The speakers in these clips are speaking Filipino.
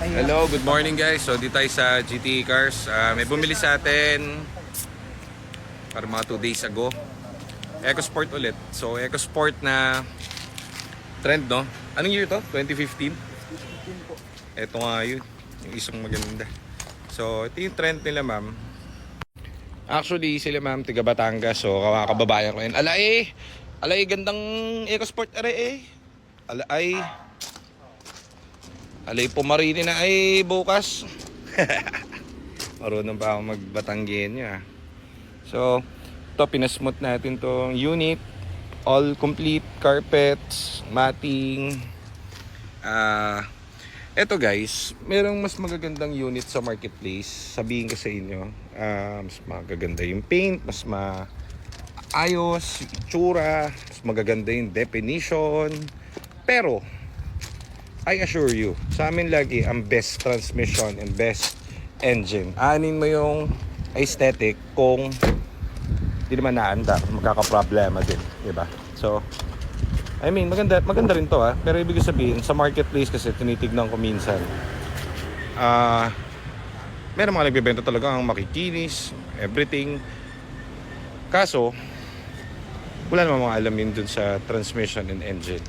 Hello, good morning guys. So dito tayo sa GT Cars. May bumili sa atin para mga 2 days ago. EcoSport ulit. So EcoSport na trend, no? Anong year to? 2015? Ito nga yun. Yung isang maganda. So ito yung trend nila, ma'am. Actually sila, ma'am, tiga Batangas. So kababayan ko yun. Alay, gandang EcoSport Alay pumarini na ay bukas. Marunong pa ako magbatanggenyo. So, ito pinasmooth natin tong unit. All complete, carpets, matting. Eto guys, merong mas magagandang unit sa marketplace. Sabihin ko sa inyo, mas magaganda yung paint, mas maayos, itsura, mas magaganda yung definition. Pero I assure you, sa amin lagi ang best transmission and best engine. Anin mo yung aesthetic kung di naman naandar, magkakaproblema din, diba? So, I mean, maganda rin to pero ibig sabihin, sa marketplace kasi tinitignan ko minsan, meron mga nagbebenta talaga ang makikinis, everything. Kaso, wala namang mga alamin dun sa transmission and engine.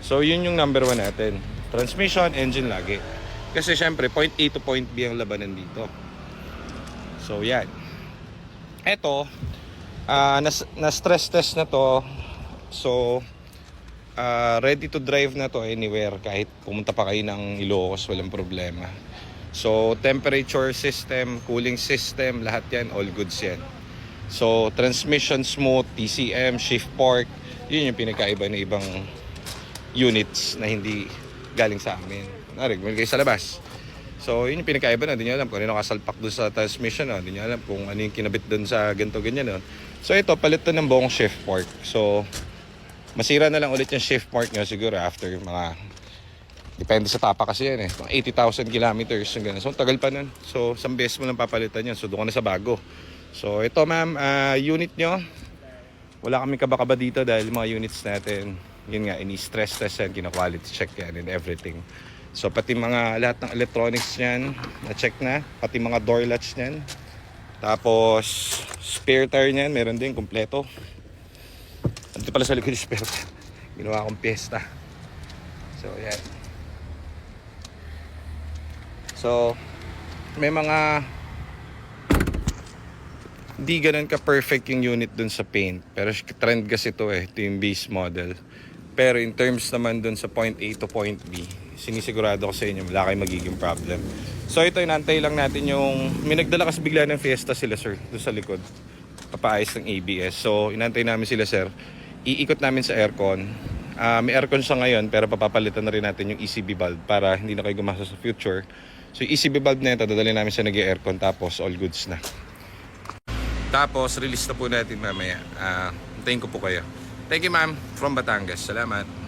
So, yun yung number 1 natin. Transmission, engine lagi. Kasi syempre, point A to point B ang labanan dito. So, yan. Eto, na-stress test na to. So, ready to drive na to anywhere. Kahit pumunta pa kayo ng Ilocos, walang problema. So, temperature system, cooling system, lahat yan, all goods yan. So, transmission smooth, TCM, shift fork, yun yung pinakaiba ng ibang units na hindi galing sa amin. Narig kayo sa labas. So, yun yung pinakaiba na. Hindi nyo alam kung ano nakasalpak doon sa transmission. Hindi nyo alam kung ano yung kinabit doon sa ganito, ganyan. No? So, ito, palit to ng buong shift fork. So, masira na lang ulit yung shift fork nyo siguro after mga, depende sa tapa kasi yan mga 80,000 kilometers. So, tagal pa nun. So, isang beses mo lang papalitan yun. So, doon ka na sa bago. So, ito ma'am, unit nyo. Wala kaming kaba-kaba dito dahil mga units natin, yun nga, ini-stress test yan, kina-quality check yan and everything. So pati mga lahat ng electronics niyan na-check na, pati mga door latch niyan. Tapos spare tire niyan, meron din kompleto. Dito pala sa likod yung spare tire. Ginawa akong piyesta. So yan. So may mga di ganun ka perfect yung unit dun sa paint. Pero trend kasi ito ito yung base model. Pero in terms naman dun sa point A to point B, sinisigurado ko sa inyo, wala kayong magiging problem. So ito, inantay lang natin yung, may nagdala kasi bigla ng Fiesta sila sir, doon sa likod. Papaayos ng ABS. So inantay namin sila sir. Iikot namin sa aircon. May aircon siya ngayon, pero papapalitan na rin natin yung ECB valve para hindi na kayo gumasa sa future. So yung ECB valve na ito, dadalhin namin sa nag-aircon tapos all goods na. Tapos release na po natin mamaya. Hintayin ko po kayo. Thank you ma'am, from Batangas. Salamat.